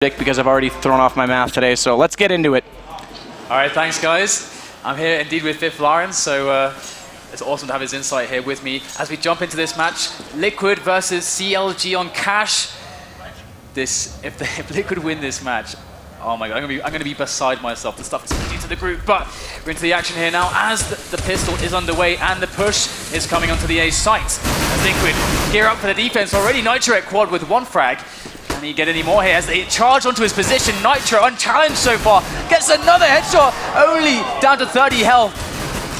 because I've already thrown off my math today, so let's get into it. All right, thanks guys. I'm here indeed with Fifth Lawrence, so it's awesome to have his insight here with me as we jump into this match. Liquid versus CLG on Cash. If Liquid win this match, oh my god, I'm gonna be beside myself. The stuff is due to the group, but we're into the action here now as the pistol is underway and the push is coming onto the A site. As Liquid gear up for the defense already. Nitro at quad with one frag. Can he get any more here as they charge onto his position? Nitro unchallenged so far, gets another headshot, only down to 30 health.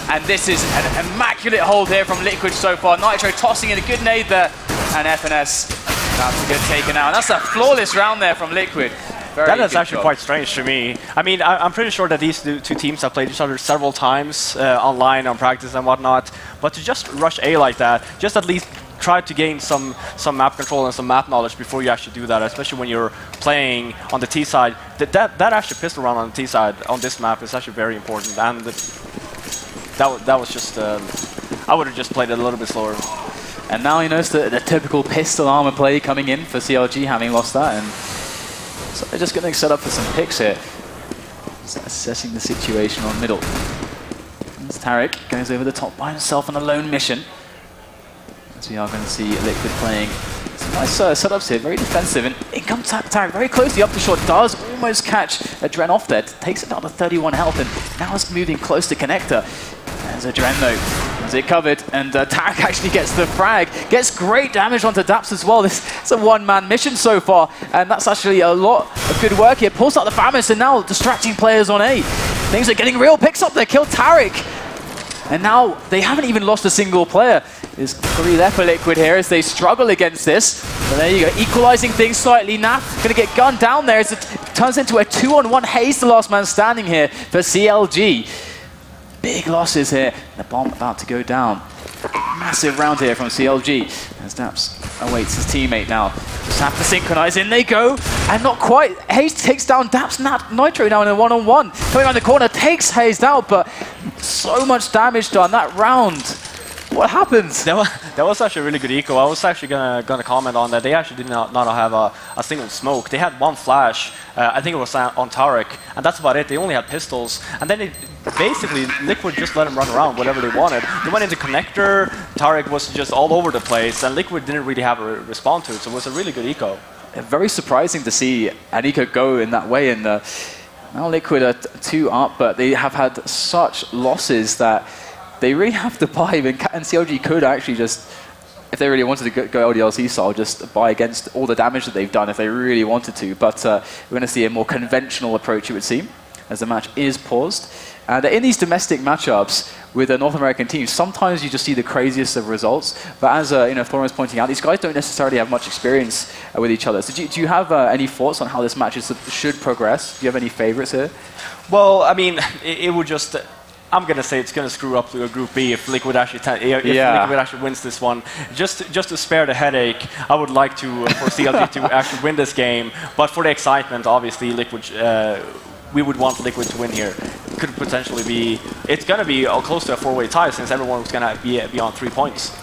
And this is an immaculate hold here from Liquid so far. Nitro tossing in a good nade there, and FNS about to get taken out. And that's a flawless round there from Liquid. That is actually quite strange to me. I mean, I'm pretty sure that these two teams have played each other several times online on practice and whatnot, but to just rush A like that, just at least try to gain some map control and some map knowledge before you actually do that, especially when you're playing on the T side. That actually pistol round on the T side on this map is actually very important, and that was just I would have just played it a little bit slower. And now you notice the typical pistol armor play coming in for CLG, having lost that, and so they're just going to set up for some picks here. Just assessing the situation on middle. As Tarek goes over the top by himself on a lone mission. As we are going to see Liquid playing some nice setups here, very defensive. And in comes Tarek very closely up the short, does almost catch Adren off there, takes it down to 31 health, and now it's moving close to connector. There's Adren though, has it covered, and Tarek actually gets the frag, gets great damage onto Daps as well. This is a one-man mission so far, and that's actually a lot of good work here. Pulls out the Famis, and now distracting players on A. Things are getting real, picks up there, kill Tarek. And now they haven't even lost a single player. There's 3 left for Liquid here as they struggle against this. But there you go, equalizing things slightly. Naf going to get gunned down there as it turns into a 2-on-1 Haze, the last man standing here for CLG. Big losses here. The bomb about to go down. Massive round here from CLG as Daps awaits his teammate now. Just have to synchronize, in they go, and not quite. Haze takes down Daps, Nitro now in a 1-on-1. Coming around the corner, takes Haze out, but so much damage done that round. What happens? That was actually a really good eco. I was actually gonna comment on that. They actually did not have a single smoke. They had one flash. I think it was on Tarek, and that's about it. They only had pistols, and then basically Liquid just let them run around whatever they wanted. They went into connector. Tarek was just all over the place, and Liquid didn't really have a response to it. So it was a really good eco. Very surprising to see an eco go in that way, and now Liquid are 2 up, but they have had such losses that they really have to buy, and CLG could actually just, if they really wanted to go LDLC style, just buy against all the damage that they've done if they really wanted to. But we're going to see a more conventional approach, it would seem, as the match is paused. And in these domestic matchups with a North American team, sometimes you just see the craziest of results. But as Thorin was pointing out, these guys don't necessarily have much experience with each other. So do you have any thoughts on how this match should progress? Do you have any favorites here? Well, I mean, it would just... I'm gonna say it's gonna screw up to a Group B if Liquid actually Liquid actually wins this one. Just to spare the headache, I would like to for CLG to actually win this game. But for the excitement, obviously, Liquid we would want Liquid to win here. Could potentially be. It's gonna be close to a 4-way tie since everyone's gonna be on 3 points.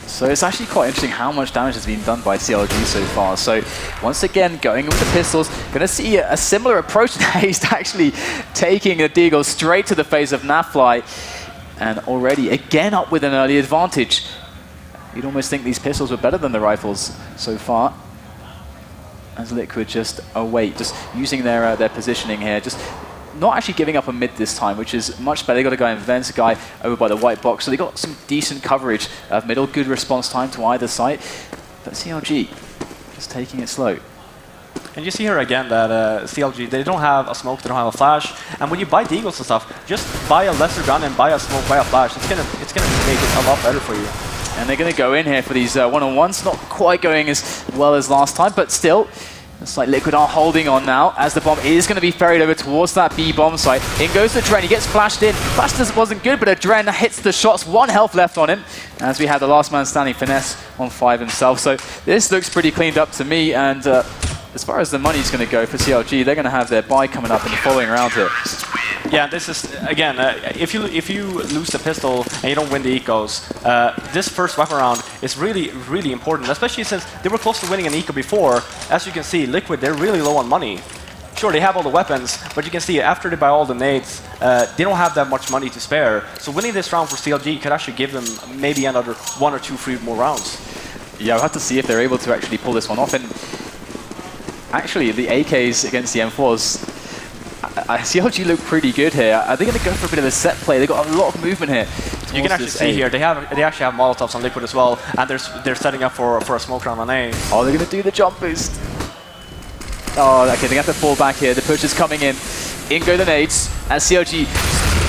So it's actually quite interesting how much damage has been done by CLG so far. So once again, going with the pistols, going to see a similar approach to Haze, actually taking a deagle straight to the face of Nafly, and already again up with an early advantage. You'd almost think these pistols were better than the rifles so far. As Liquid just await, just using their positioning here, just not actually giving up a mid this time, which is much better. They got a guy in Vents, a guy over by the white box, so they got some decent coverage of middle, good response time to either side. But CLG just taking it slow. And you see here again that CLG, they don't have a smoke, they don't have a flash, and when you buy deagles and stuff, just buy a lesser gun and buy a smoke, buy a flash. It's gonna make it a lot better for you. And they're gonna go in here for these one-on-ones, not quite going as well as last time, but still. It's like Liquid are holding on now as the bomb is going to be ferried over towards that B bomb site. In goes the Adren, he gets flashed in. Flash wasn't good, but Adren hits the shots. 1 health left on him as we have the last man standing, Finesse, on 5 himself. So this looks pretty cleaned up to me, and as far as the money's going to go for CLG, they're going to have their buy coming up in the following round here. Yeah, this is, again, if you lose the pistol and you don't win the ecos, this first weapon round is really, really important, especially since they were close to winning an eco before. As you can see, Liquid, they're really low on money. Sure, they have all the weapons, but you can see after they buy all the nades, they don't have that much money to spare. So winning this round for CLG could actually give them maybe another 1 or 2 free more rounds. Yeah, we'll have to see if they're able to actually pull this one off. And actually, the AKs against the M4s, CLG look pretty good here. Are they going to go for a bit of a set play? They've got a lot of movement here. You can actually see here, they actually have Molotovs on Liquid as well, and they're setting up for a smoke round on A. Oh, they're going to do the jump boost. Oh, okay, they have to fall back here. The push is coming in. In go the nades, as CLG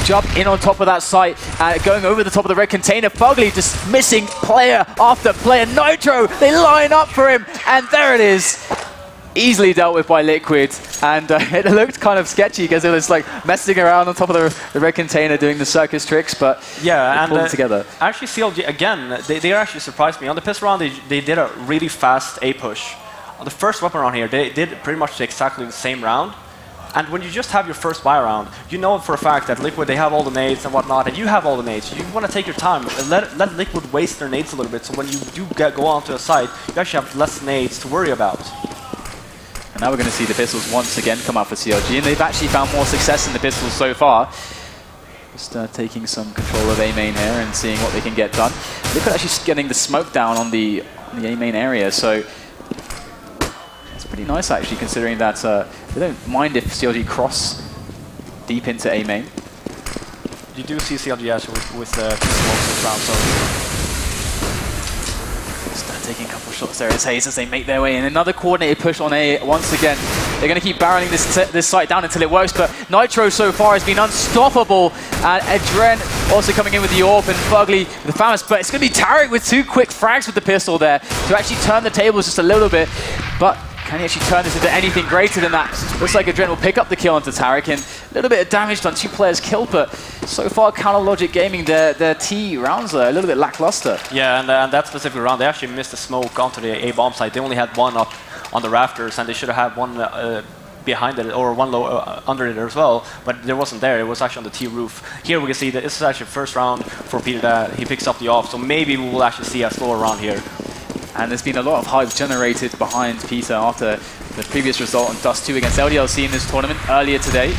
jump in on top of that site, going over the top of the red container. Fugly just missing player after player. Nitro, they line up for him, and there it is. Easily dealt with by Liquid, and it looked kind of sketchy because it was like messing around on top of the red container doing the circus tricks, but yeah, pulled it together. Actually, CLG, again, they actually surprised me. On the pistol round, they did a really fast A push. On the first weapon round here, they did pretty much exactly the same round. And when you just have your first buy round, you know for a fact that Liquid, they have all the nades and whatnot, and you have all the nades. You want to take your time, let Liquid waste their nades a little bit, so when you do go onto a site, you actually have less nades to worry about. And now we're going to see the pistols once again come out for CLG, and they've actually found more success in the pistols so far. Just taking some control of A main here and seeing what they can get done. Liquid actually getting the smoke down on the A main area, so it's pretty nice actually, considering that they don't mind if CLG cross deep into A main. You do see CLG actually with two smokes this round, so. Taking a couple of shots there as Hayes as they make their way in. Another coordinated push on A once again. They're going to keep barreling this site down until it works, but Nitro so far has been unstoppable. And Adren also coming in with the AWP, and Fugly the famous, but it's going to be Tarek with 2 quick frags with the pistol there to actually turn the tables just a little bit. But can he actually turn this into anything greater than that? Looks like Adren will pick up the kill onto Tarek, and a little bit of damage done, 2 players killed, but so far Counter Logic Gaming, their T rounds are a little bit lackluster. Yeah, and that specific round, they actually missed a smoke onto the A bomb site. They only had 1 up on the rafters, and they should have had 1 behind it, or 1 low under it as well, but there wasn't there. It was actually on the T roof. Here we can see that this is actually the first round for Peter that he picks up the off, so maybe we will actually see a slower round here. And there's been a lot of hype generated behind Peter after the previous result on Dust 2 against LDLC in this tournament earlier today.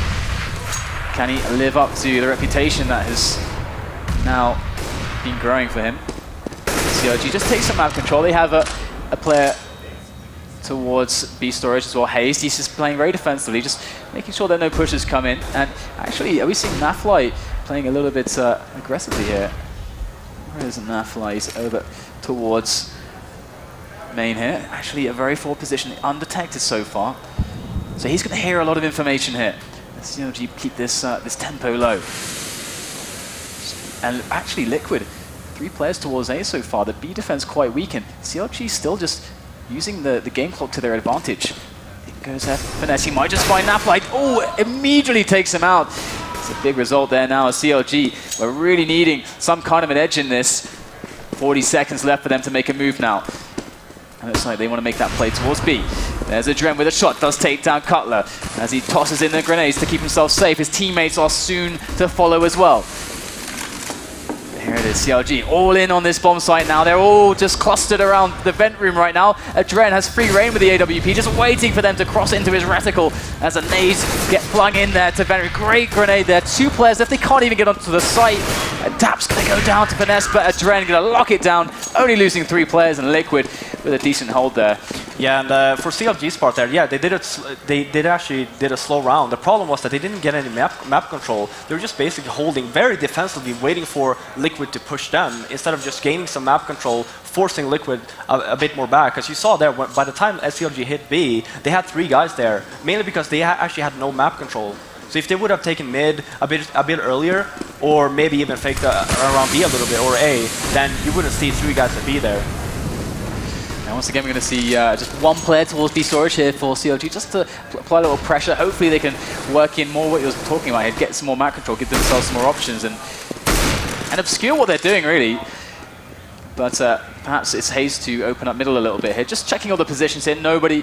Can he live up to the reputation that has now been growing for him? CLG just takes some map control. They have a player towards B storage as well. Hayes, he's just playing very defensively, just making sure that no pushes come in. And actually, are we seeing Naflight playing a little bit aggressively here? Where is Naflight? He's over towards main here. Actually, a very forward position, undetected so far. So he's going to hear a lot of information here. CLG keep this this tempo low. And actually, Liquid, 3 players towards A so far. The B defense quite weakened. CLG still just using the game clock to their advantage. It goes there. Finesse, he might just find Naflight. Oh, immediately takes him out. It's a big result there now as CLG. We're really needing some kind of an edge in this. 40 seconds left for them to make a move now. And it looks like they want to make that play towards B. There's Adren with a shot, does take down Cutler as he tosses in the grenades to keep himself safe. His teammates are soon to follow as well. Here it is, CLG all in on this bomb site now. They're all just clustered around the vent room right now. Adren has free reign with the AWP, just waiting for them to cross into his reticle as a nade get flung in there to vent room. Great grenade there. 2 players left, they can't even get onto the site. Dap's gonna go down to Finesse, but Adren gonna lock it down, only losing 3 players, and Liquid with a decent hold there. Yeah, and for CLG's part there, yeah, they actually did a slow round. The problem was that they didn't get any map control. They were just basically holding very defensively, waiting for Liquid to push them, instead of just gaining some map control, forcing Liquid a bit more back. As you saw there, by the time CLG hit B, they had 3 guys there, mainly because they actually had no map control. So if they would have taken mid a bit earlier, or maybe even faked around B a little bit, or A, then you wouldn't see 3 guys at B there. And once again, we're going to see just 1 player towards B storage here for CLG, just to apply a little pressure. Hopefully they can work in more what you were talking about here, get some more map control, give themselves some more options, and obscure what they're doing, really. But perhaps it's Hayes to open up middle a little bit here. Just checking all the positions here. Nobody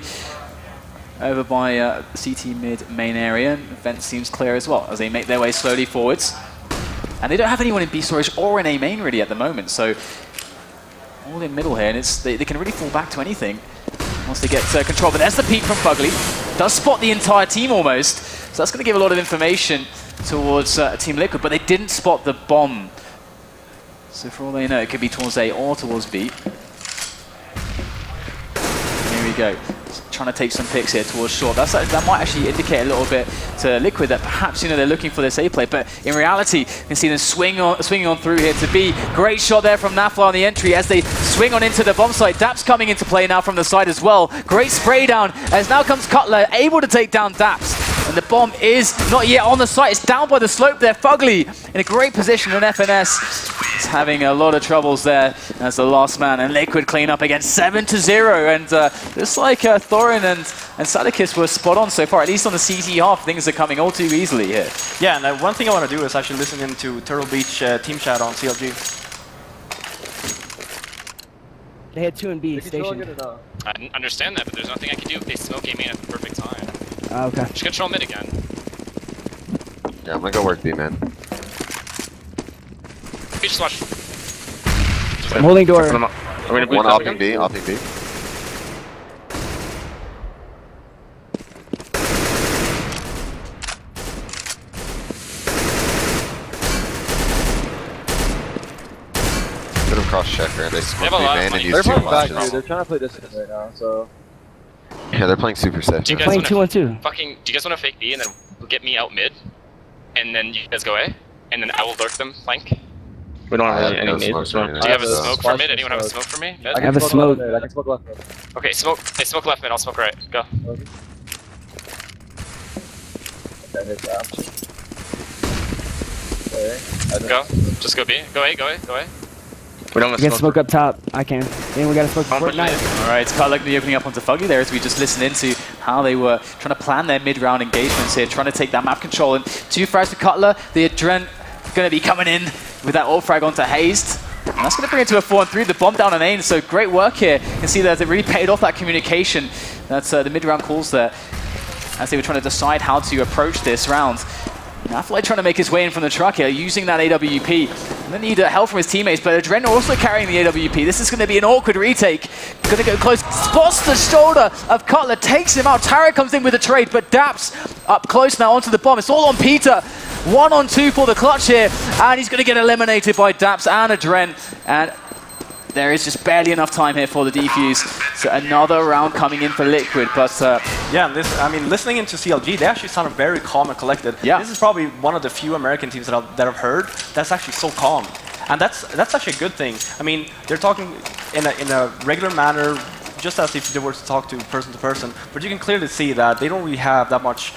over by CT mid main area. Vent seems clear as well as they make their way slowly forwards. And they don't have anyone in B storage or in A main really at the moment, so all in middle here, and they can really fall back to anything once they get control. But there's the peek from Fugly. Does spot the entire team almost, so that's going to give a lot of information towards Team Liquid, but they didn't spot the bomb. So for all they know, it could be towards A or towards B. Here we go. Trying to take some picks here towards short. That might actually indicate a little bit to Liquid that perhaps they're looking for this A play, but in reality, you can see them swinging on through here to B. Great shot there from Nafla on the entry as they swing on into the bomb site. Daps coming into play now from the side as well. Great spray down as now comes Cutler, able to take down Daps. And the bomb is not yet on the site. It's down by the slope there. Fugly in a great position, and FNS is having a lot of troubles there as the last man. And Liquid clean up again 7-0. And just like Thorin and Sadikis were spot on so far, at least on the CT half, things are coming all too easily here. Yeah, and one thing I want to do is actually listen into Turtle Beach team chat on CLG. They had 2 and B stationed. I understand that, but there's nothing I can do if they smoke A main at the perfect time. Okay. Just control mid again. Yeah, I'm gonna go work B, man. You just watch. I'm holding door. One offing B, offing B. Could have cross checker and they scored B man and used 2 watches. They're trying to play distance right now, so. Yeah, they're playing super safe. Do you guys Playing wanna 2-on-2. do you guys want to fake B and then get me out mid, and then you guys go A, and then I will lurk them flank? We don't have any nades. nades. So. Do you have a smoke for mid? Anyone have a smoke for me? Mid? I have a smoke. I can smoke left. Okay, smoke. Hey, smoke left mid. I'll smoke right. Go. That hits out. Okay. Go. Just go B. Go A. Go A. Go A. We don't have I can smoke up top. I can. And we got to smoke for Fortnite. All right, it's Cutler opening up onto Fugly there as we just listened into how they were trying to plan their mid-round engagements here, trying to take that map control. And 2 frags for Cutler. The Adren going to be coming in with that ult frag onto Hazed. And that's going to bring it to a 4-3. The bomb down on Ain, so great work here. You can see that they really paid off that communication. That's the mid-round calls there as they were trying to decide how to approach this round. Nafla trying to make his way in from the truck here, using that AWP. And then need help from his teammates, but Adren also carrying the AWP. This is going to be an awkward retake. Going to go close, spots the shoulder of Cutler, takes him out. Tara comes in with a trade, but Daps up close now onto the bomb. It's all on Peter. 1-on-2 for the clutch here, and he's going to get eliminated by Daps and Adren. And there is just barely enough time here for the defuse. So another round coming in for Liquid, but yeah, I mean, listening into CLG, they actually sounded very calm and collected. Yeah. This is probably one of the few American teams that I've heard that's actually so calm, and that's actually a good thing. I mean, they're talking in a regular manner, just as if they were to talk to person, but you can clearly see that they don't really have that much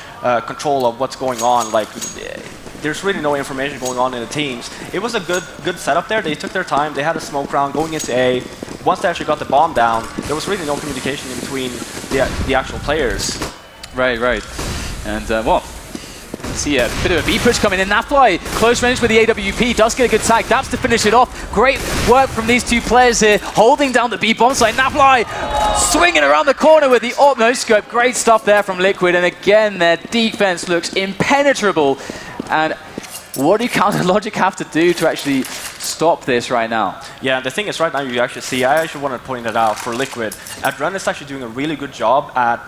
control of what's going on. Like, there's really no information going on in the teams. It was a good setup there. They took their time. They had a smoke round going into A. Once they actually got the bomb down, there was really no communication in between the actual players. Right. And well, see a bit of a B push coming in. Nafly, close range with the AWP, does get a good tag. Daps to finish it off. Great work from these 2 players here, holding down the B bomb site. Nafly swinging around the corner with the no scope. Great stuff there from Liquid, and again, their defense looks impenetrable. And what do Counter Logic have to do to actually stop this right now? Yeah, the thing is, right now you actually see, I actually want to point that out for Liquid. Adren is actually doing a really good job at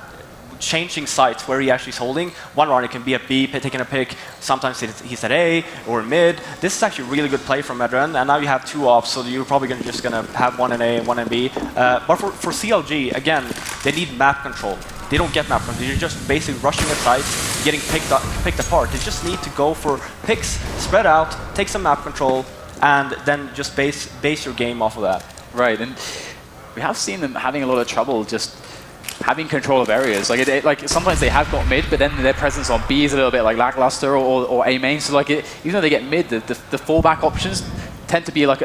changing sites where he actually is holding. One round it can be at B, taking a pick. Sometimes he's at A or mid. This is actually a really good play from Adren, and now you have 2 ops, so you're probably just gonna have 1 in A and 1 in B. But for CLG, again, they need map control. They don't get map control. You're just basically rushing at sites, getting picked apart. They just need to go for picks, spread out, take some map control, and then just base your game off of that. Right, and we have seen them having a lot of trouble just having control of areas. Like sometimes they have got mid, but then their presence on B is a little bit like lackluster or A main. So like even though they get mid, the fallback options tend to be like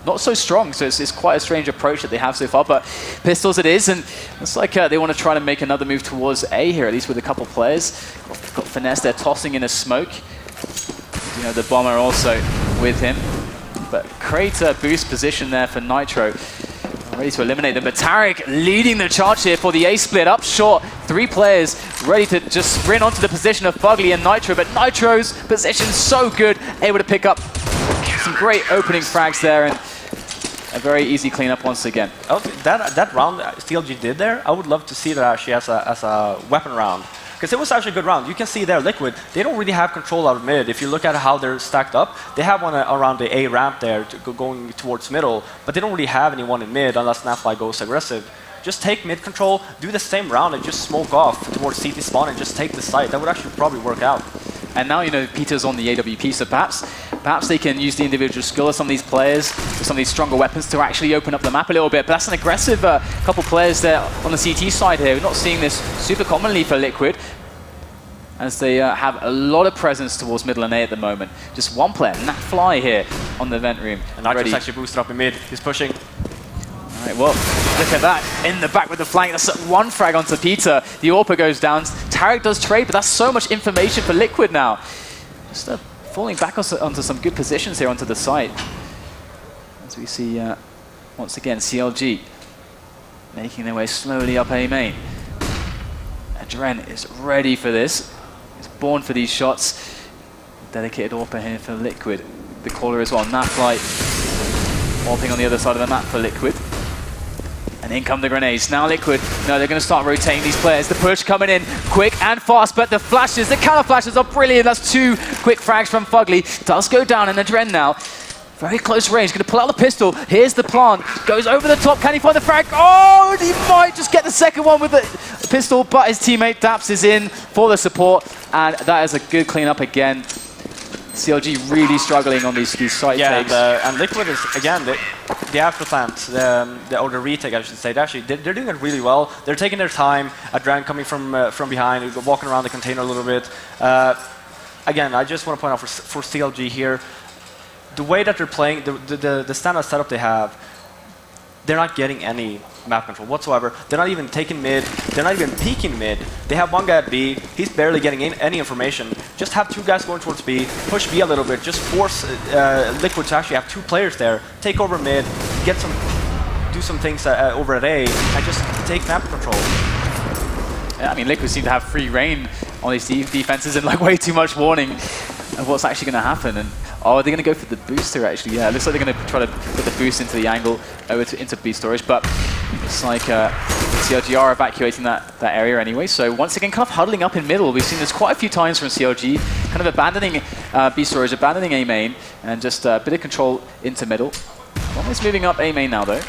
not so strong. So it's quite a strange approach that they have so far. But pistols it is, and it's like they want to try to make another move towards A here, at least with a couple players. Got Finesse there tossing in a smoke. You know, the bomber also with him. But great boost position there for Nitro. ready to eliminate them. But Tarek leading the charge here for the A split up short. 3 players ready to just sprint onto the position of Fugly and Nitro. But Nitro's position so good, able to pick up some great opening frags there. And a very easy cleanup once again. Oh, that round CLG did there, I would love to see that actually as a weapon round. Because it was actually a good round. You can see there, Liquid, they don't really have control out of mid. If you look at how they're stacked up, they have one around the A ramp there going towards middle, but they don't really have anyone in mid unless Nafly goes aggressive. Just take mid control, do the same round and just smoke off towards CT spawn and just take the site. That would actually probably work out. And now, you know, Peter's on the AWP, so perhaps they can use the individual skill of some of these players, with some of these stronger weapons to actually open up the map a little bit. But that's an aggressive couple players there on the CT side here. We're not seeing this super commonly for Liquid, as they have a lot of presence towards middle and A at the moment. Just one player, Nafly here on the vent room. And Nitro's actually boosted up in mid. He's pushing. All right, well, look at that. In the back with the flank. That's one frag onto Peter. The AWP goes down. Tarek does trade, but that's so much information for Liquid now. Just falling back onto some good positions here onto the site. As we see, once again, CLG making their way slowly up A main. Adren is ready for this. He's born for these shots. Dedicated AWP here for Liquid. The caller as well, Nafly. AWPing on the other side of the map for Liquid. And in come the grenades. Now Liquid, no, they're going to start rotating these players. The push coming in quick and fast, but the flashes, the counter flashes are brilliant. That's 2 quick frags from Fugly. Does go down, and Adren now, very close range, going to pull out the pistol. Here's the plant, goes over the top. Can he find the frag? Oh, he might just get the second one with the pistol, but his teammate Daps is in for the support, and that is a good cleanup again. CLG really struggling on these site takes. And Liquid is, again, the after plant, or the retake, I should say, they're doing it really well. They're taking their time. Adren coming from behind, walking around the container a little bit. Again, I just want to point out for CLG here, the way that they're playing, the standard setup they have, they're not getting any map control whatsoever. They're not even taking mid. They're not even peeking mid. They have one guy at B. He's barely getting any information. Just have 2 guys going towards B. Push B a little bit. Just force Liquid to actually have 2 players there. Take over mid. Do some things over at A, and just take map control. Yeah, I mean, Liquid seem to have free reign on these defenses and like way too much warning of what's actually going to happen. And oh, are they going to go for the booster actually? Yeah, it looks like they're going to try to put the boost into the angle over into B storage, but it's like CLG are evacuating that area anyway. So once again, kind of huddling up in middle. We've seen this quite a few times from CLG, kind of abandoning B storage, abandoning A main, and just a bit of control into middle. Almost moving up A main now though.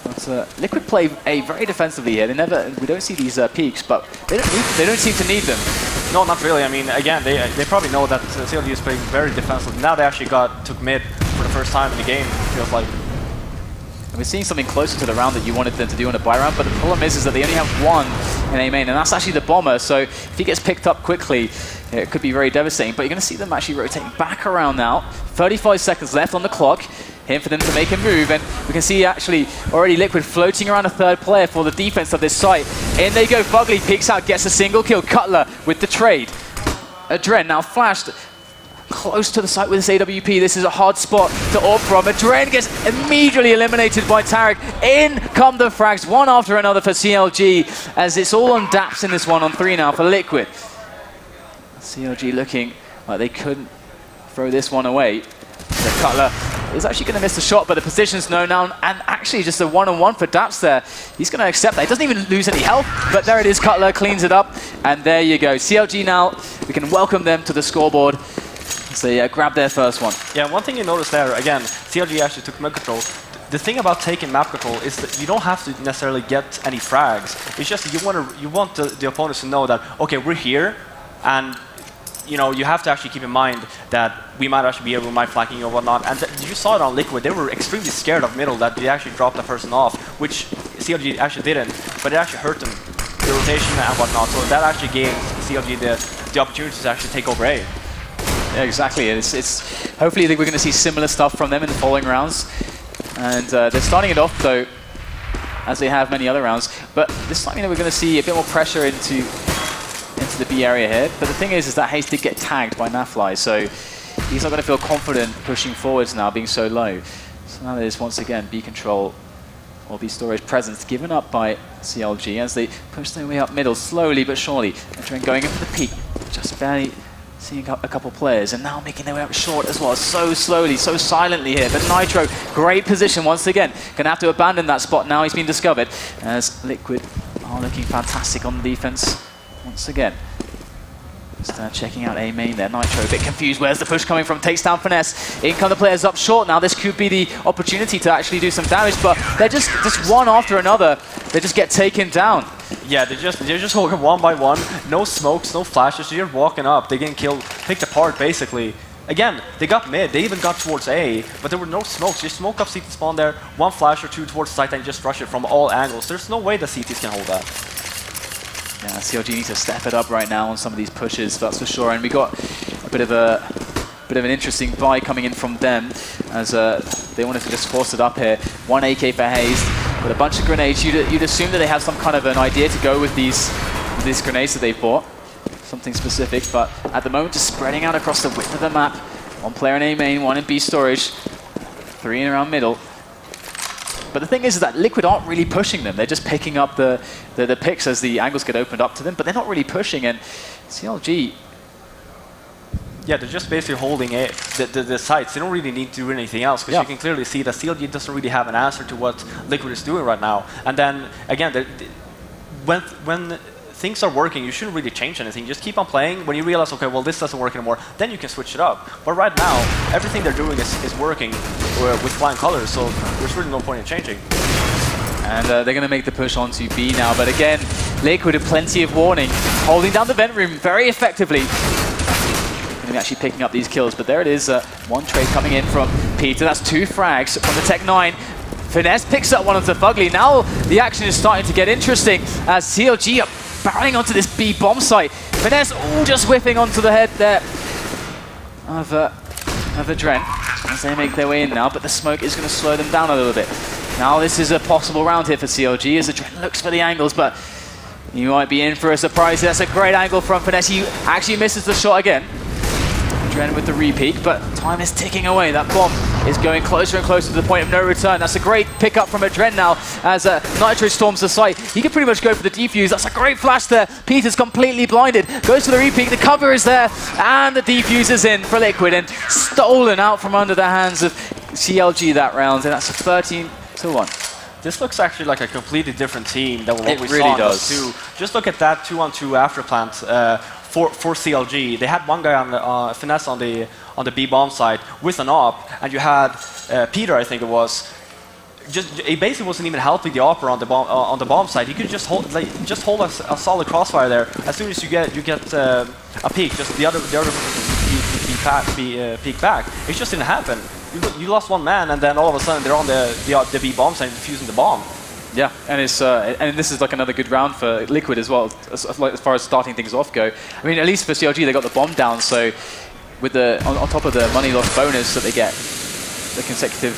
But Liquid play A very defensively here. We don't see these peaks, but they don't seem to need them. No, not really. I mean, again, they probably know that CLG is playing very defensive. Now they actually took mid for the first time in the game, it feels like. And we're seeing something closer to the round that you wanted them to do on a buy round, but the problem is that they only have 1 in A main, and that's actually the bomber. So if he gets picked up quickly, it could be very devastating. But you're going to see them actually rotating back around now. 35 seconds left on the clock. Here for them to make a move, and we can see actually already Liquid floating around a 3rd player for the defense of this site. In they go, Fugly peeks out, gets a single kill. Cutler with the trade. Adren now flashed close to the site with this AWP. This is a hard spot to AWP from. Adren gets immediately eliminated by Tarek. In come the frags, one after another for CLG, as it's all on Daps in this 1-on-3 now for Liquid. CLG looking like they couldn't throw this one away. So Cutler is actually going to miss the shot, but the position's known now, and actually just a 1-on-1 for Daps there. He's going to accept that. He doesn't even lose any health, but there it is. Cutler cleans it up, and there you go. CLG now, we can welcome them to the scoreboard. So yeah, grab their first one. Yeah, one thing you notice there, again, CLG actually took map control. The thing about taking map control is that you don't have to necessarily get any frags. It's just that you want the opponents to know that, okay, we're here, and you know, you have to actually keep in mind that we might actually be able to mind flanking or whatnot. And you saw it on Liquid. They were extremely scared of middle that they actually dropped the person off, which CLG actually didn't, but it actually hurt them, the rotation and whatnot. So that actually gave CLG the opportunity to actually take over A. Yeah, exactly. It's hopefully we're going to see similar stuff from them in the following rounds. And they're starting it off though, as they have many other rounds. But this time, you know, we're going to see a bit more pressure into the B area here. But the thing is that Hayes did get tagged by Nafly, so he's not going to feel confident pushing forwards now, being so low. So now there's once again B control or B storage presence given up by CLG as they push their way up middle slowly but surely. Adren going in for the peak, just barely seeing a couple players, and now making their way up short as well, so slowly, so silently here. But Nitro, great position once again. Gonna have to abandon that spot now. He's been discovered as Liquid are looking fantastic on defense once again. Just checking out A main there. Nitro a bit confused. Where's the push coming from? Takes down Finesse. In come the players up short now. This could be the opportunity to actually do some damage, but they're just one after another. They just get taken down. Yeah, they're just walking one by one. No smokes, no flashes. They're walking up. They're getting killed, picked apart basically. Again, they got mid. They even got towards A, but there were no smokes. Just smoke up CT spawn there. One flash or two towards site and just rush it from all angles. There's no way the CTs can hold that. Yeah, CLG needs to step it up right now on some of these pushes, that's for sure. And we got a bit of an interesting buy coming in from them as they wanted to just force it up here. 1 AK for Hayes with a bunch of grenades. You'd assume that they have some kind of an idea to go with these grenades that they've bought, something specific. But at the moment, just spreading out across the width of the map. One player in A main, one in B storage, 3 in around middle. But the thing is that Liquid aren't really pushing them. They're just picking up the picks as the angles get opened up to them, but they're not really pushing. And CLG... Yeah, they're just basically holding the sites. They don't really need to do anything else, because you can clearly see that CLG doesn't really have an answer to what Liquid is doing right now. And then, again, when things are working, you shouldn't really change anything. Just keep on playing. When you realize, okay, well, this doesn't work anymore, then you can switch it up. But right now, everything they're doing is working with flying colors, so there's really no point in changing. And they're going to make the push onto B now. But again, Liquid with plenty of warning, holding down the vent room very effectively. Going to be actually picking up these kills, but there it is. One trade coming in from Peter. That's 2 frags from the Tech 9. Finesse picks up one onto Fugly. Now the action is starting to get interesting as CLG are barreling onto this B bomb site. Finesse just whiffing onto the head there of Adren as they make their way in now, but the smoke is going to slow them down a little bit. Now this is a possible round here for CLG as Adren looks for the angles, but you might be in for a surprise. That's a great angle from Finesse. He actually misses the shot again. Adren with the repeat, but time is ticking away. That bomb is going closer and closer to the point of no return. That's a great pickup from Adren now as Nitro storms the site. He can pretty much go for the defuse. That's a great flash there. Peter's completely blinded. Goes for the repeat. The cover is there, and the defuse is in for Liquid and stolen out from under the hands of CLG that round. And that's a 13-1. This looks actually like a completely different team than what we really saw in does. those 2. Just look at that 2-on-2 after plant for CLG. They had one guy on the Finesse on the B bomb side with an op, and you had Peter, I think it was. He basically wasn't even helping the opera on the bomb side. He could just hold a solid crossfire there. As soon as you get a peek, just the other peek back. It just didn't happen. You lost one man, and then all of a sudden they're on the B bomb side defusing the bomb. Yeah, and it's and this is like another good round for Liquid as well, as far as starting things off go. I mean, at least for CLG, they got the bomb down, so with the on top of the money loss bonus that they get, the consecutive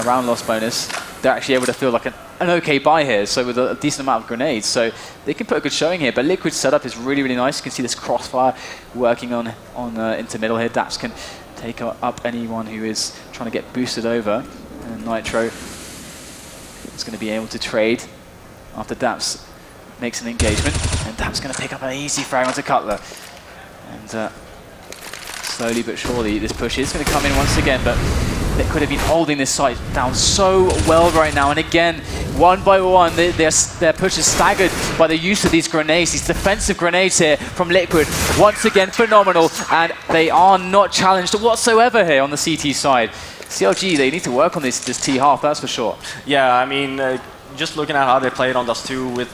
round loss bonus, they're actually able to feel like an okay buy here. So with a decent amount of grenades, so they can put a good showing here. But Liquid's setup is really, really nice. You can see this crossfire working on into middle here. Daps can take up anyone who is trying to get boosted over, and Nitro is going to be able to trade after Daps makes an engagement, and Daps going to pick up an easy frag onto Cutler. And slowly but surely this push is going to come in once again, but Liquid have been holding this site down so well right now, and again, one by one, their push is staggered by the use of these grenades, these defensive grenades here from Liquid. Once again, phenomenal, and they are not challenged whatsoever here on the CT side. CLG, they need to work on this T half, that's for sure. Yeah, I mean, just looking at how they played on Dust 2 with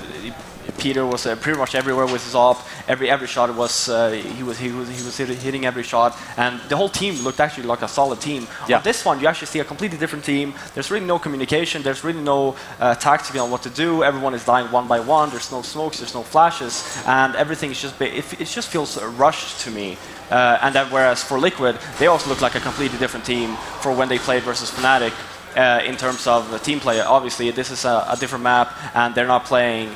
Peter was pretty much everywhere with his op. Every shot was he was hitting every shot, and the whole team looked actually like a solid team. Yeah. On this one, you actually see a completely different team. There's really no communication. There's really no tactics on what to do. Everyone is dying one by one. There's no smokes. There's no flashes, and everything is just it just feels rushed to me. And then whereas for Liquid, they also look like a completely different team for when they played versus Fnatic. In terms of the team play, obviously this is a different map, and they're not playing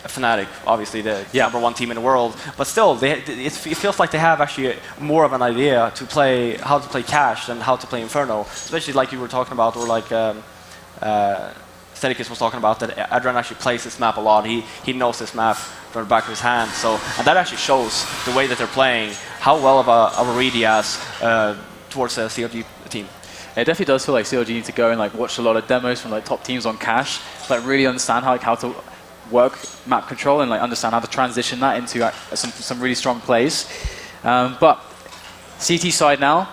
Fnatic, obviously the #1 team in the world, but still, it feels like they have actually more of an idea to play how to play Cash than how to play Inferno, especially like you were talking about, or like Steadicus was talking about, that Adrian actually plays this map a lot. He knows this map from the back of his hand, and that actually shows the way that they're playing, how well of a read he has towards the CLG team. It definitely does feel like CLG need to go and like watch a lot of demos from like top teams on Cash, like really understand how to work map control and like understand how to transition that into some really strong plays. But CT side now,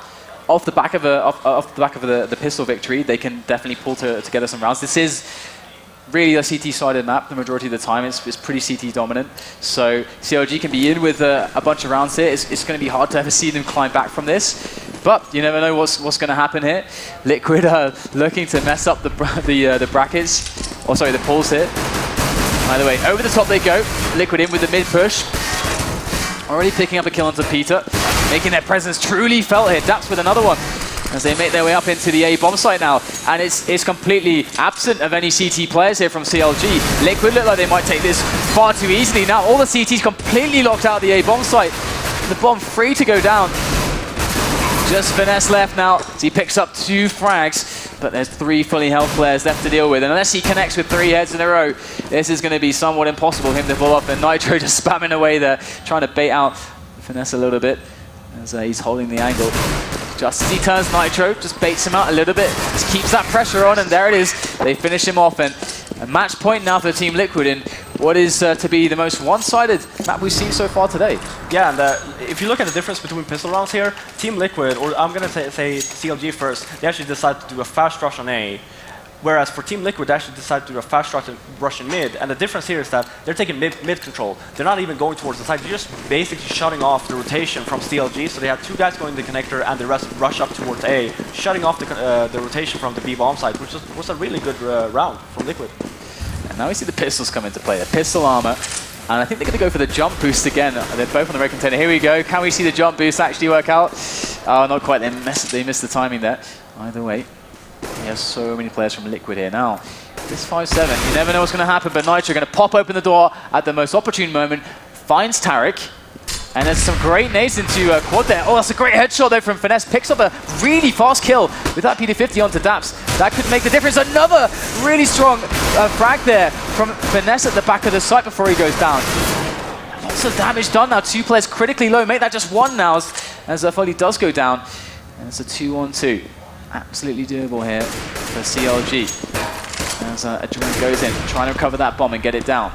off the back of the pistol victory, they can definitely pull together some rounds. This is really a CT-sided map the majority of the time. It's pretty CT dominant. So CLG can be in with a bunch of rounds here. It's going to be hard to ever see them climb back from this. But you never know what's going to happen here. Liquid are looking to mess up the brackets. Or sorry, the pulls here. Either way, over the top they go. Liquid in with the mid push. Already picking up a kill onto Peter. Making their presence truly felt here. Daps with another one as they make their way up into the A bomb site now. And it's completely absent of any CT players here from CLG. Liquid look like they might take this far too easily. Now all the CT's completely locked out of the A bomb site. The bomb free to go down. Just Finesse left now as he picks up 2 frags. But there's 3 fully health players left to deal with. And unless he connects with 3 heads in a row, this is going to be somewhat impossible for him to pull up. And Nitro just spamming away there, trying to bait out Finesse a little bit as he's holding the angle. Just as he turns Nitro, just baits him out a little bit, just keeps that pressure on, and there it is. They finish him off, and a match point now for Team Liquid in what is to be the most one-sided map we've seen so far today. Yeah, and if you look at the difference between pistol rounds here, Team Liquid, or I'm going to say CLG first, they actually decided to do a fast rush on A, whereas for Team Liquid, they actually decided to do a fast rush in mid. And the difference here is that they're taking mid control. They're not even going towards the side. They're just basically shutting off the rotation from CLG. So they have 2 guys going to the connector, and the rest rush up towards A, shutting off the rotation from the B bomb side, which was a really good round from Liquid. And now we see the pistols come into play. The pistol armor. And I think they're going to go for the jump boost again. They're both on the red container. Here we go. Can we see the jump boost actually work out? Oh, not quite. They missed the timing there. Either way. He has so many players from Liquid here now. This 5-7, you never know what's going to happen, but Nitro going to pop open the door at the most opportune moment, finds Tarek, and there's some great nades into quad there. Oh, that's a great headshot though from Finesse. Picks up a really fast kill with that PD-50 onto Daps. That could make the difference. Another really strong frag there from Finesse at the back of the site before he goes down. Lots of damage done now. 2 players critically low. Make that just 1 now as Foley does go down. And it's a 2-on-2. Absolutely doable here for CLG. As Adrenaline goes in, trying to recover that bomb and get it down.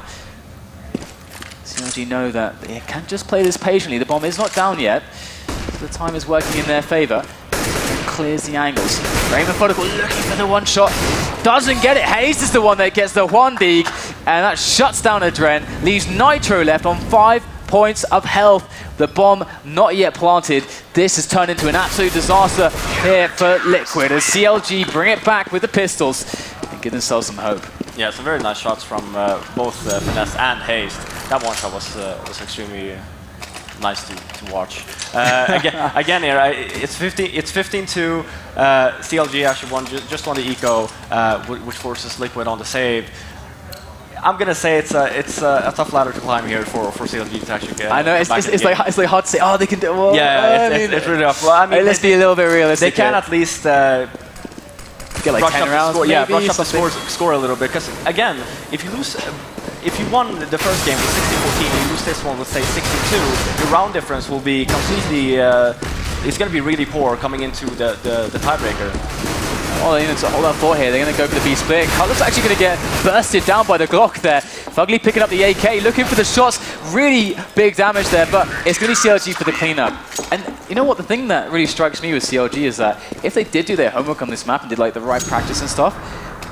CLG know that they can just play this patiently. The bomb is not down yet, so the time is working in their favor. Clears the angles. Very methodical, looking for the 1 shot. Doesn't get it. Hayes is the one that gets the 1 dig, and that shuts down Adren. Leaves Nitro left on 5 points of health. The bomb not yet planted. This has turned into an absolute disaster here for Liquid as CLG bring it back with the pistols and give themselves some hope. Yeah, some very nice shots from both Finesse and Haste. That 1 shot was extremely nice to watch. Again here, it's 15-2. CLG actually just won the eco, which forces Liquid on the save. I'm gonna say it's a tough ladder to climb here for CLG to actually get. I know it's like hard to say. Oh, they can do. Well, yeah, it's really tough. Well, I mean, let's be a little bit realistic. They can at least get like 10 rounds. Yeah, brush up the score a little bit. Because again, if you won the first game with 60-14, you lose this one with say 62, your round difference will be completely. It's gonna be really poor coming into the tiebreaker. Oh, they need to hold out for here. They're going to go for the B split. Cutler's actually going to get bursted down by the Glock there. Fugly picking up the AK, looking for the shots. Really big damage there, but it's going to be CLG for the cleanup. And you know what? The thing that really strikes me with CLG is that if they did do their homework on this map and did like the right practice and stuff,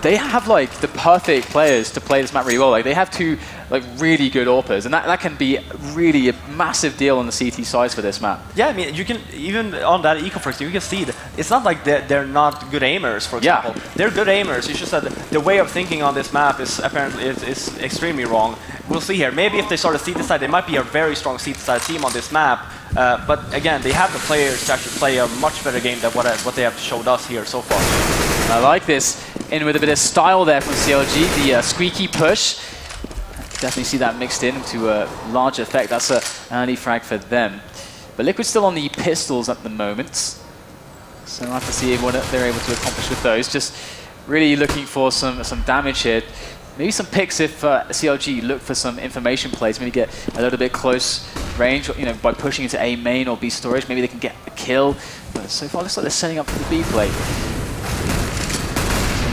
they have like the perfect players to play this map really well. Like they have 2 like really good AWPers, and that can be really a massive deal on the CT size for this map. Yeah, I mean you can even on that eco first, you can see that it's not like they're not good aimers. For example, they're good aimers. It's just that the way of thinking on this map is apparently is extremely wrong. We'll see here. Maybe if they sort of CT side, they might be a very strong CT side team on this map. But again, they have the players to actually play a much better game than what they have showed us here so far. I like this. In with a bit of style there from CLG, the squeaky push. definitely see that mixed in to a large effect. That's an early frag for them. But Liquid's still on the pistols at the moment. So we'll have to see what they're able to accomplish with those. Just really looking for some damage here. Maybe some picks if CLG look for some information plays. Maybe get a little bit close range, you know, by pushing into A main or B storage. Maybe they can get a kill. But so far, it looks like they're setting up for the B play.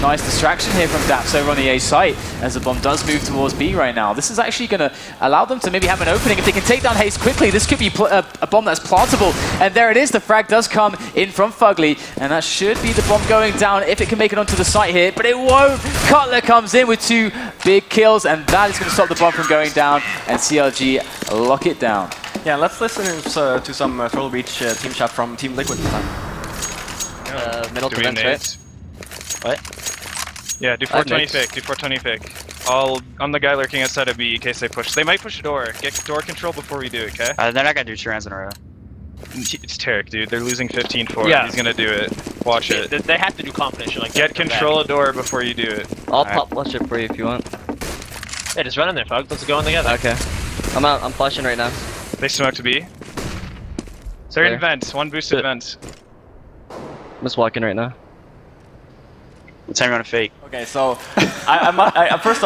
Nice distraction here from Daps over on the A site as the bomb does move towards B right now. This is actually going to allow them to maybe have an opening. If they can take down Haze quickly, this could be a bomb that's plantable. And there it is. The frag does come in from Fugly. And that should be the bomb going down if it can make it onto the site here. But it won't. Cutler comes in with 2 big kills. And that is going to stop the bomb from going down. And CLG lock it down. Yeah, let's listen to some Turtle Beach team chat from Team Liquid this time. Middle to vent, right? What? Yeah, do 420 pick, do 420 pick. I'm the guy lurking outside of B in case they push. They might push a door. Get door control before we do it, okay? They're not gonna do 2 rounds in a row. It's Tarek, dude. They're losing 15-4. Yeah. He's gonna do it. Watch it. They have to do confidential like Get control of door before you do it. I'll pop flush it for you if you want. Yeah, just run in there, Fug. Let's go in together. Okay. I'm out. I'm flushing right now. They smoke to B. They're in vents. 1 boosted vents. I'm just walking right now. What time you want to fake? Okay, so first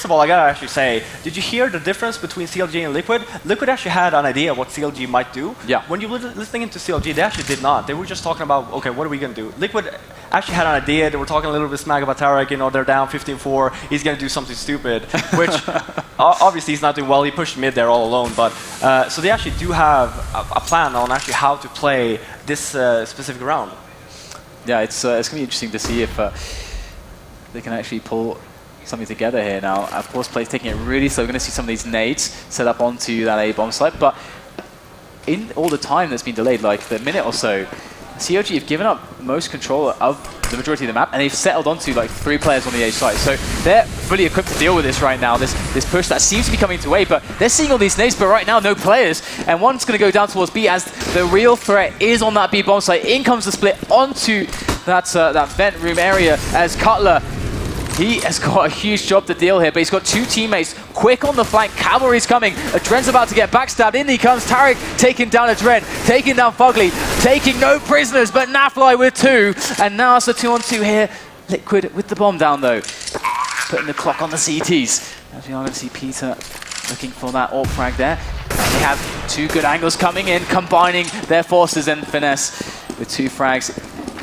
of all, I gotta actually say, did you hear the difference between CLG and Liquid? Liquid actually had an idea what CLG might do. Yeah. When you were listening into CLG, they actually did not. They were just talking about, okay, what are we gonna do? Liquid actually had an idea. They were talking a little bit smack about Tarek. You know, they're down 15-4. He's gonna do something stupid, which obviously he's not doing well. He pushed mid there all alone, but so they actually do have a plan on actually how to play this specific round. Yeah, it's going to be interesting to see if they can actually pull something together here now. Of course, Play's taking it really slow. We're going to see some of these nades set up onto that A bomb site, but in all the time that's been delayed, like the minute or so, CLG have given up most control of the majority of the map, and they've settled onto like 3 players on the A site. So they're fully equipped to deal with this right now, this push that seems to be coming to A, but they're seeing all these nades, but right now no players, and one's going to go down towards B as the real threat is on that B bomb site. In comes the split onto that vent room area as Cutler, he has got a huge job to deal here, but he's got 2 teammates quick on the flank. Cavalry's coming. Adren's about to get backstabbed. In he comes. Tarek taking down Adren, taking down Fugly, taking no prisoners, but Nafly with 2. And now it's a 2-on-2 here. Liquid with the bomb down, though. Putting the clock on the CTs. As we are going to see Peter looking for that AWP frag there. And they have 2 good angles coming in, combining their forces, and Finesse with 2 frags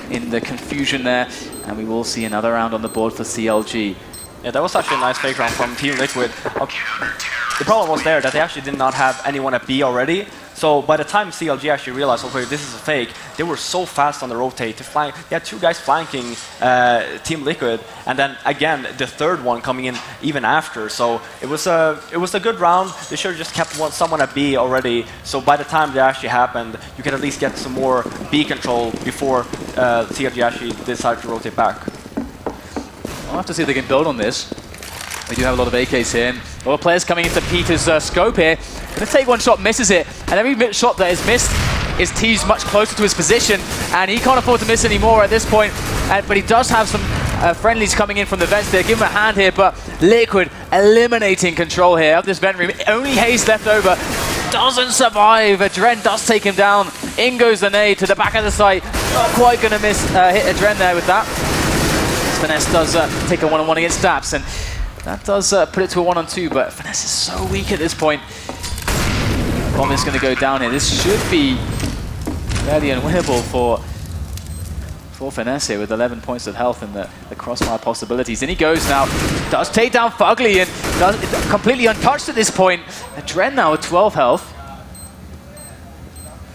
in the confusion there. And we will see another round on the board for CLG. Yeah, that was actually a nice fake round from Team Liquid. The problem was there that they actually did not have anyone at B already. So by the time CLG actually realized, okay, this is a fake, they were so fast on the rotate to flank. They had 2 guys flanking Team Liquid, and then again the 3rd one coming in even after. So it was a good round. They should have just kept someone at B already. So by the time that actually happened, you could at least get some more B control before CLG actually decided to rotate back. We'll have to see if they can build on this. We do have a lot of AKs here. And a lot of players coming into Peter's scope here. Gonna take 1 shot, misses it, and every shot that is missed is teased much closer to his position, and he can't afford to miss anymore at this point. But he does have some friendlies coming in from the vents there. Give him a hand here, but Liquid eliminating control here of this vent room. Only Haze left over. Doesn't survive. Adren does take him down. In goes the nade to the back of the site. Not quite gonna miss hit Adren there with that. Finesse does take a 1-on-1 against Daps, and that does put it to a 1-on-2, but Finesse is so weak at this point. Bomb is going to go down here. This should be fairly unwinnable for Finesse here with 11 points of health and the crossfire possibilities. In he goes now. Does take down Fugly and does completely untouched at this point. Adren now with 12 health.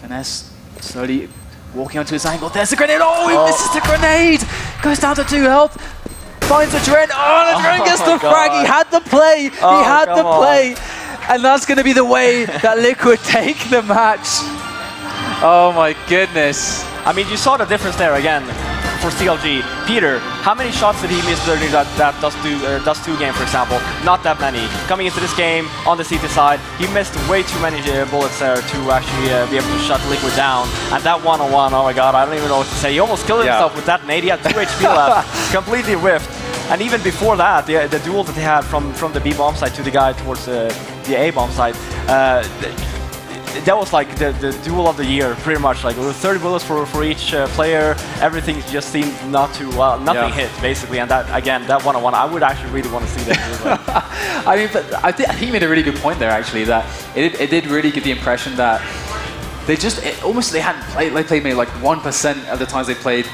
Finesse slowly walking onto his angle. There's the grenade. Oh, he misses the grenade. Goes down to 2 health. Finds Adren. Oh, Adren gets the frag. He had the play. He had the play. And that's going to be the way that Liquid take the match. Oh my goodness. I mean, you saw the difference there again for CLG. Peter, how many shots did he miss during that Dust 2 game, for example? Not that many. Coming into this game on the CT side, he missed way too many bullets there to actually be able to shut Liquid down. And that 1-on-1, oh my god, I don't even know what to say. He almost killed himself with that nade. He had 2 HP left, completely whiffed. And even before that, the duel that they had from the B bomb side to the guy towards the A bomb side, that was like the duel of the year, pretty much. Like, it was 30 bullets for each player. Everything just seemed not to, nothing hit, basically. And that, again, that one-on-one, I would actually really want to see that. I mean, but I think he made a really good point there, actually, that it did really give the impression that they just, they hadn't played, they played maybe like 1% of the times they played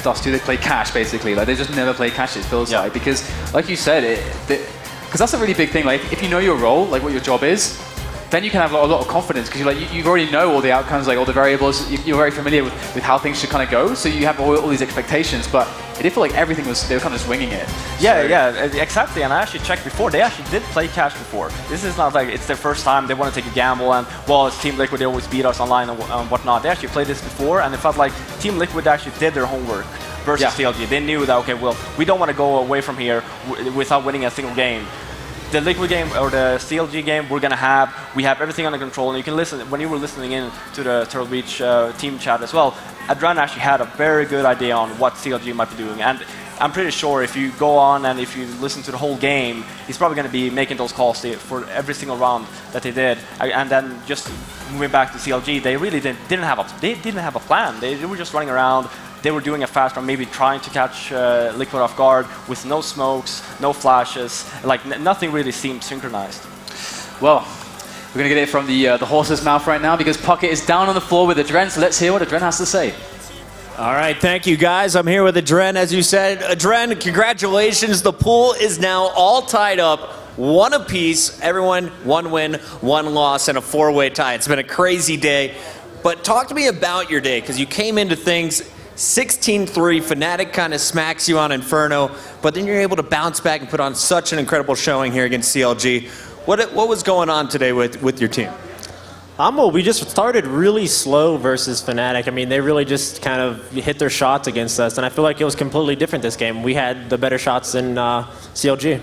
Dust 2, they played Cash, basically. Like, they just never played Cash, it feels like. Because, like you said, because that's a really big thing. Like, if you know your role, like what your job is, then you can have a lot of confidence because you already know all the outcomes, like all the variables. You're very familiar with how things should kind of go, so you have all these they did feel like everything they were kind of just winging it. Yeah, exactly. And I actually checked before. They actually did play Cash before. This is not like it's their first time. They want to take a gamble, and well, it's Team Liquid. They always beat us online and whatnot. They actually played this before, and it felt like Team Liquid actually did their howerwork versus CLG. They knew that, okay, well, we don't want to go away from here without winning a single game. The Liquid game or the CLG game, we have everything under control, and you can listen when you were listening in to the Turtle Beach team chat as well. Adran actually had a very good idea on what CLG might be doing, and I'm pretty sure if you go on and if you listen to the whole game, he's probably going to be making those calls for every single round that they did. And then just moving back to CLG, they really didn't have a plan. They were just running around. They were doing a fast run, maybe trying to catch Liquid off guard with no smokes, no flashes. Like nothing really seemed synchronized. Well, we're going to get it from the horse's mouth right now because Pocket is down on the floor with Adren, so let's hear what Adren has to say. All right, thank you guys. I'm here with Adren, as you said. Adren, congratulations. The pool is now all tied up, one apiece. Everyone, one win, one loss, and a four-way tie. It's been a crazy day. But talk to me about your day, because you came into things 16-3, Fnatic kind of smacks you on Inferno, but then you're able to bounce back and put on such an incredible showing here against CLG. What was going on today with your team? Well, we just started really slow versus Fnatic. I mean, they really just kind of hit their shots against us, and I feel like it was completely different this game. We had the better shots than CLG.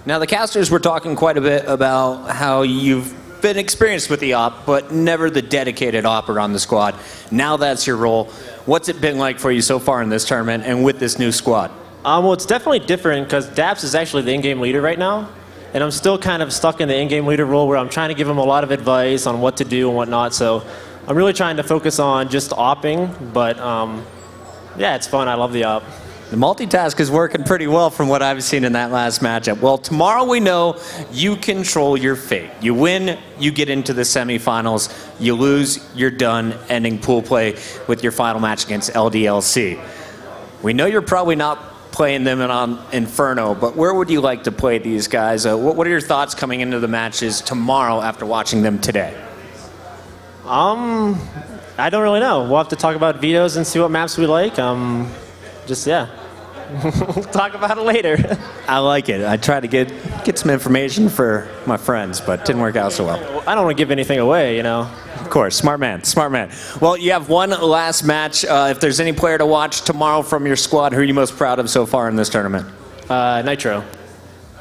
Now, the casters were talking quite a bit about how you've been experienced with the op, but never the dedicated opper on the squad. Now that's your role. What's it been like for you so far in this tournament and with this new squad? Well, it's definitely different because Daps is actually the in-game leader right now. And I'm still kind of stuck in the in-game leader role where I'm trying to give him a lot of advice on what to do and whatnot. So I'm really trying to focus on just opping. But yeah, it's fun. I love the op. The multitask is working pretty well from what I've seen in that last matchup. Well, tomorrow we know you control your fate. You win, you get into the semifinals. You lose, you're done, ending pool play with your final match against LDLC. We know you're probably not playing them on Inferno, but where would you like to play these guys? What are your thoughts coming into the matches tomorrow after watching them today? I don't really know. We'll have to talk about vetoes and see what maps we like. Yeah. We'll talk about it later. I like it. I try to get some information for my friends, but didn't work out so well. I don't want to give anything away, you know. Of course, smart man, smart man. Well, you have one last match. If there's any player to watch tomorrow from your squad, who are you most proud of so far in this tournament? Nitro.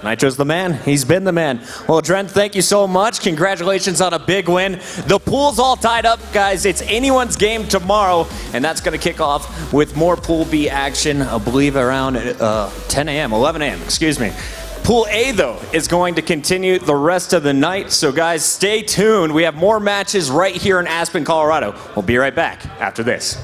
Nitro's the man. He's been the man. Well, Trent, thank you so much. Congratulations on a big win. The pool's all tied up, guys. It's anyone's game tomorrow, and that's going to kick off with more Pool B action, I believe, around 10 a.m., 11 a.m., excuse me. Pool A, though, is going to continue the rest of the night. So, guys, stay tuned. We have more matches right here in Aspen, Colorado. We'll be right back after this.